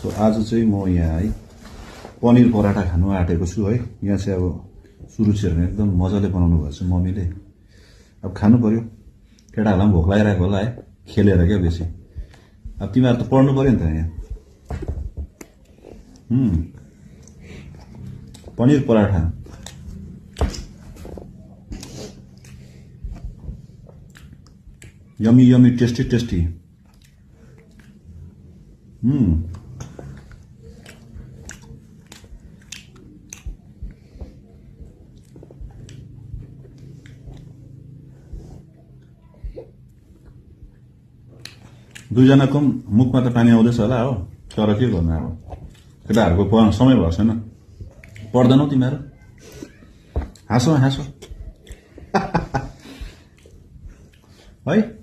So आज चाहिँ म यहाँ है पनिर पराठा खानु आँटेको छु है। यहाँ चाहिँ अब सुरुचिहरूले एकदम मजाले बनाउनु भएको छ मम्मीले। अब खानु पर्यो, केटाहरूलाई पनि भोक लागिरहेको होला है, खेलेर क्या बेसी। अब तिमीहरू त पढ्नु पर्यो नि त यहाँ। Paneer paratha yummy yummy tasty tasty. दुईजनाको मुखमा त पानी आउँदैछ होला हो, तर के गर्नु अब केटाहरूको पढ्न समय भएको छैन। पढ्दैनौ तिमीहरू? हाँसो हाँसो है।